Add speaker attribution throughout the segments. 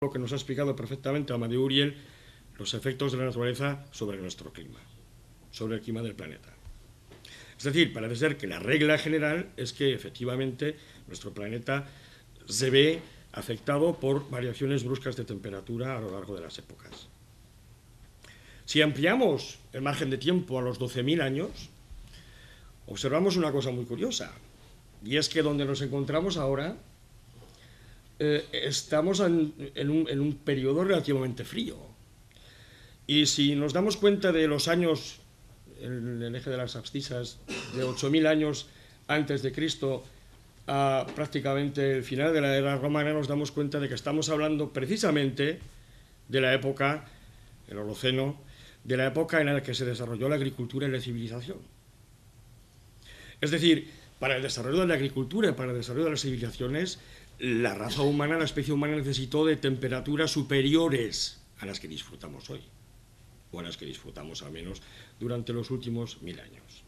Speaker 1: lo que nos ha explicado perfectamente Amadeu Uriel, los efectos de la naturaleza sobre nuestro clima, sobre el clima del planeta. Es decir, parece ser que la regla general es que efectivamente nuestro planeta se ve afectado por variaciones bruscas de temperatura a lo largo de las épocas. Si ampliamos el margen de tiempo a los 12.000 años, observamos una cosa muy curiosa, y es que donde nos encontramos ahora estamos en un periodo relativamente frío. Y si nos damos cuenta de los años, en el eje de las abscisas, de 8.000 años antes de Cristo a prácticamente el final de la era romana, nos damos cuenta de que estamos hablando precisamente de la época, el Holoceno, de la época en la que se desarrolló la agricultura y la civilización. Es decir, para el desarrollo de la agricultura y para el desarrollo de las civilizaciones, la raza humana, la especie humana necesitó de temperaturas superiores a las que disfrutamos hoy, o a las que disfrutamos al menos durante los últimos 1000 años.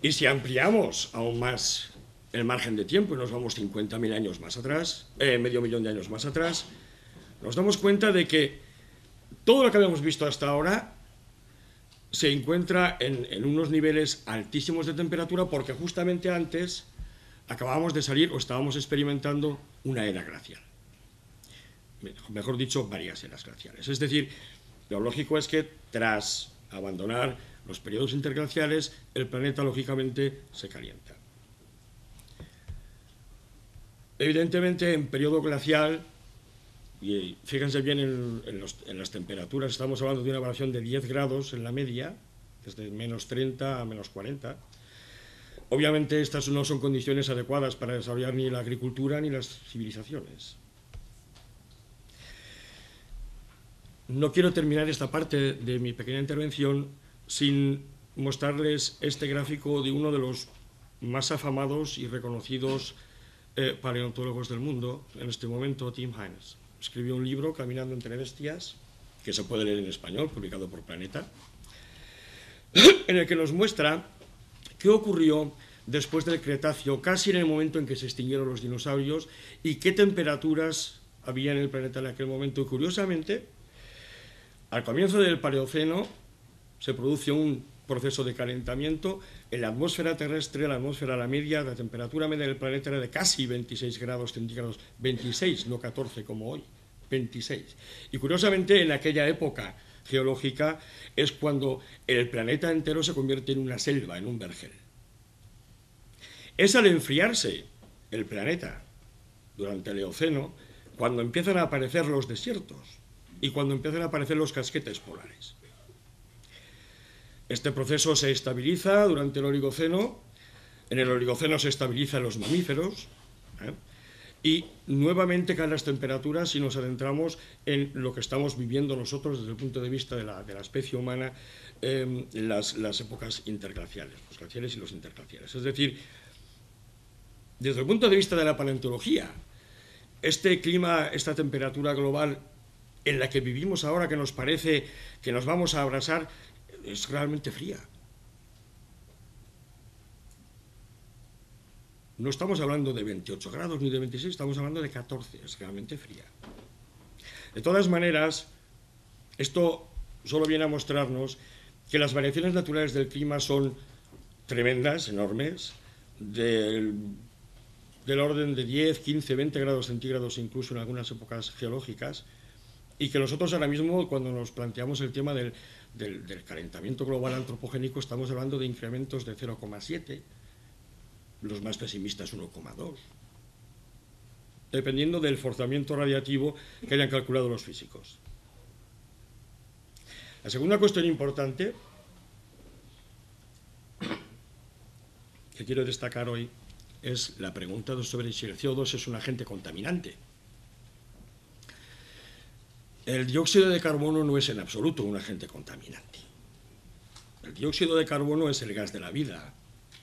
Speaker 1: Y si ampliamos aún más el margen de tiempo y nos vamos 50.000 años más atrás, medio millón de años más atrás, nos damos cuenta de que todo lo que habíamos visto hasta ahora se encuentra en unos niveles altísimos de temperatura porque justamente antes acabábamos de salir o estábamos experimentando una era glacial. Mejor dicho, varias eras glaciales. Es decir, lo lógico es que tras abandonar los periodos interglaciales, el planeta lógicamente se calienta. Evidentemente, en periodo glacial, y fíjense bien en las temperaturas, estamos hablando de una variación de 10 grados en la media, desde menos 30 a menos 40. Obviamente estas no son condiciones adecuadas para desarrollar ni la agricultura ni las civilizaciones. No quiero terminar esta parte de mi pequeña intervención sin mostrarles este gráfico de uno de los más afamados y reconocidos paleontólogos del mundo en este momento, Tim Hines. Escribió un libro, Caminando entre bestias, que se puede leer en español, publicado por Planeta, en el que nos muestra qué ocurrió después del Cretácico, casi en el momento en que se extinguieron los dinosaurios, y qué temperaturas había en el planeta en aquel momento. Y curiosamente, al comienzo del Paleoceno se produce un proceso de calentamiento. En la atmósfera terrestre, la atmósfera, la media, la temperatura media del planeta era de casi 26 grados centígrados, 26, no 14 como hoy, 26. Y curiosamente, en aquella época geológica es cuando el planeta entero se convierte en una selva, en un vergel. Es al enfriarse el planeta durante el Eoceno cuando empiezan a aparecer los desiertos y cuando empiezan a aparecer los casquetes polares. Este proceso se estabiliza durante el Oligoceno, en el Oligoceno se estabilizan los mamíferos, y nuevamente caen las temperaturas y nos adentramos en lo que estamos viviendo nosotros desde el punto de vista de la especie humana en las épocas interglaciales, los glaciales y los interglaciales. Es decir, desde el punto de vista de la paleontología, este clima, esta temperatura global en la que vivimos ahora, que nos parece que nos vamos a abrasar, es realmente fría. No estamos hablando de 28 grados ni de 26, estamos hablando de 14, es realmente fría. De todas maneras, esto solo viene a mostrarnos que las variaciones naturales del clima son tremendas, enormes, del orden de 10, 15, 20 grados centígrados incluso en algunas épocas geológicas, y que nosotros ahora mismo, cuando nos planteamos el tema del calentamiento global antropogénico, estamos hablando de incrementos de 0,7, los más pesimistas 1,2, dependiendo del forzamiento radiativo que hayan calculado los físicos. La segunda cuestión importante que quiero destacar hoy es la pregunta sobre si el CO2 es un agente contaminante. El dióxido de carbono no es en absoluto un agente contaminante. El dióxido de carbono es el gas de la vida.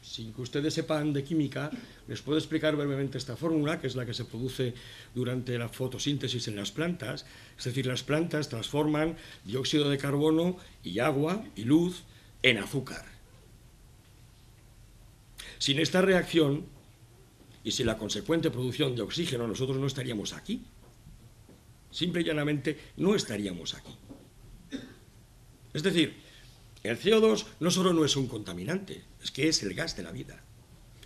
Speaker 1: Sin que ustedes sepan de química, les puedo explicar brevemente esta fórmula, que es la que se produce durante la fotosíntesis en las plantas. Es decir, las plantas transforman dióxido de carbono y agua y luz en azúcar. Sin esta reacción, y sin la consecuente producción de oxígeno nosotros no estaríamos aquí. Simple y llanamente no estaríamos aquí. Es decir, el CO2 no solo no es un contaminante, es que es el gas de la vida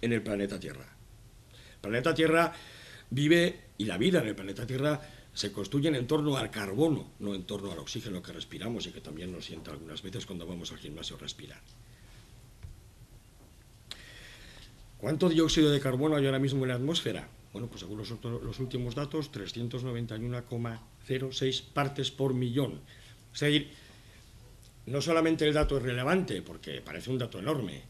Speaker 1: en el planeta Tierra. El planeta Tierra vive, y la vida en el planeta Tierra se construye en torno al carbono, no en torno al oxígeno que respiramos y que también nos sienta algunas veces cuando vamos al gimnasio a respirar. ¿Cuánto dióxido de carbono hay ahora mismo en la atmósfera? Bueno, pues según los últimos datos, 391,06 partes por millón. Es decir, no solamente el dato es relevante, porque parece un dato enorme,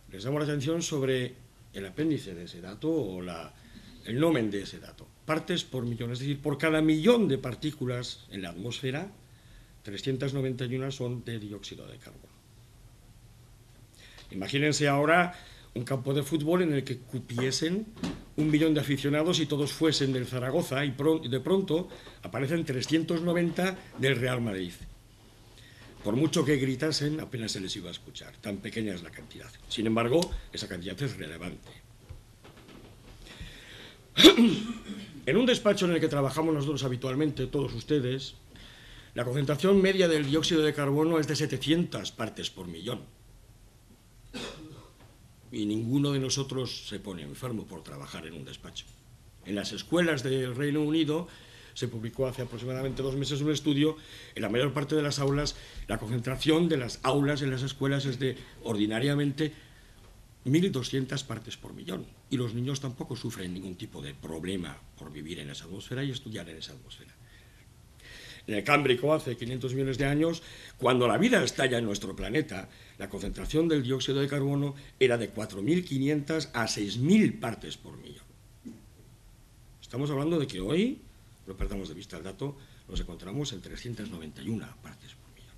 Speaker 1: les damos la atención sobre el apéndice de ese dato o el nomen de ese dato. Partes por millón, es decir, por cada millón de partículas en la atmósfera, 391 son de dióxido de carbono. Imagínense ahora un campo de fútbol en el que cupiesen 1 millón de aficionados y todos fuesen del Zaragoza y de pronto aparecen 390 del Real Madrid. Por mucho que gritasen, apenas se les iba a escuchar, tan pequeña es la cantidad. Sin embargo, esa cantidad es relevante. En un despacho en el que trabajamos nosotros habitualmente, todos ustedes, la concentración media del dióxido de carbono es de 700 partes por millón. Y ninguno de nosotros se pone enfermo por trabajar en un despacho. En las escuelas del Reino Unido se publicó hace aproximadamente 2 meses un estudio. En la mayor parte de las aulas, la concentración de las aulas en las escuelas es de ordinariamente 1.200 partes por millón. Y los niños tampoco sufren ningún tipo de problema por vivir en esa atmósfera y estudiar en esa atmósfera. En el Cámbrico, hace 500 millones de años, cuando la vida estalla en nuestro planeta, la concentración del dióxido de carbono era de 4.500 a 6.000 partes por millón. Estamos hablando de que hoy, no perdamos de vista el dato, nos encontramos en 391 partes por millón.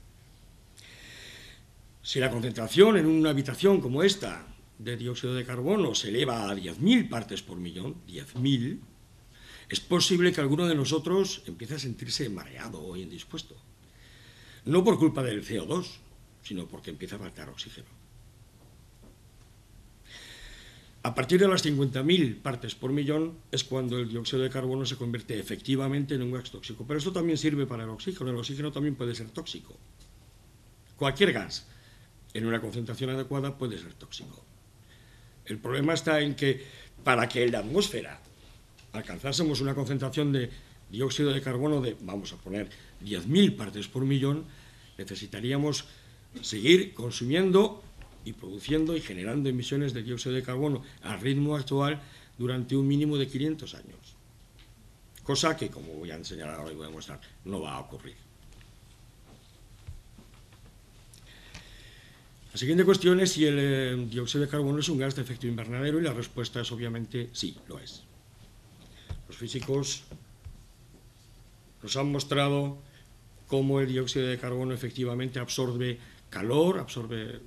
Speaker 1: Si la concentración en una habitación como esta de dióxido de carbono se eleva a 10.000 partes por millón, 10.000, es posible que alguno de nosotros empiece a sentirse mareado o indispuesto. No por culpa del CO2, sino porque empieza a faltar oxígeno. A partir de las 50.000 partes por millón es cuando el dióxido de carbono se convierte efectivamente en un gas tóxico. Pero esto también sirve para el oxígeno también puede ser tóxico. Cualquier gas en una concentración adecuada puede ser tóxico. El problema está en que para que en la atmósfera alcanzásemos una concentración de dióxido de carbono de, vamos a poner, 10.000 partes por millón, necesitaríamos seguir consumiendo y produciendo y generando emisiones de dióxido de carbono al ritmo actual durante un mínimo de 500 años. Cosa que, como voy a enseñar ahora y voy a mostrar, no va a ocurrir. La siguiente cuestión es si el dióxido de carbono es un gas de efecto invernadero y la respuesta es obviamente sí, lo es. Los físicos nos han mostrado cómo el dióxido de carbono efectivamente absorbe calor, absorbe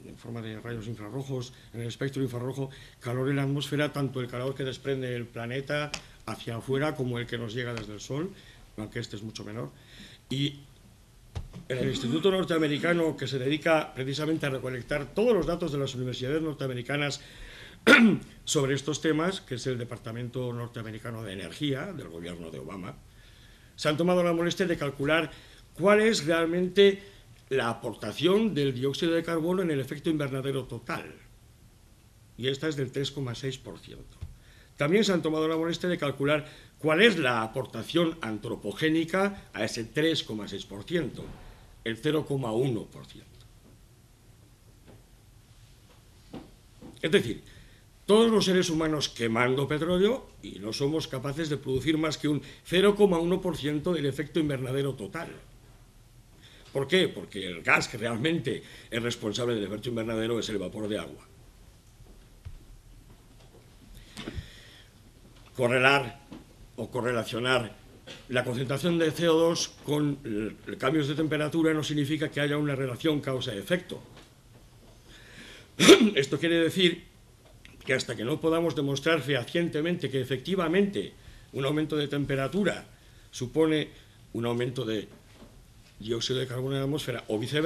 Speaker 1: en forma de rayos infrarrojos, en el espectro infrarrojo, calor en la atmósfera, tanto el calor que desprende el planeta hacia afuera como el que nos llega desde el Sol, aunque este es mucho menor. Y en el Instituto Norteamericano, que se dedica precisamente a recolectar todos los datos de las universidades norteamericanas sobre estos temas, que es el Departamento Norteamericano de Energía del gobierno de Obama, se han tomado la molestia de calcular cuál es realmente la aportación del dióxido de carbono en el efecto invernadero total. Y esta es del 3,6%. También se han tomado la molestia de calcular cuál es la aportación antropogénica a ese 3,6%, el 0,1%. Es decir, todos los seres humanos quemando petróleo y no somos capaces de producir más que un 0,1% del efecto invernadero total. ¿Por qué? Porque el gas que realmente es responsable del efecto invernadero es el vapor de agua. Correlar o correlacionar la concentración de CO2 con cambios de temperatura no significa que haya una relación causa-efecto. Esto quiere decir que hasta que no podamos demostrar fehacientemente que efectivamente un aumento de temperatura supone un aumento de dióxido de carbono en la atmósfera o viceversa,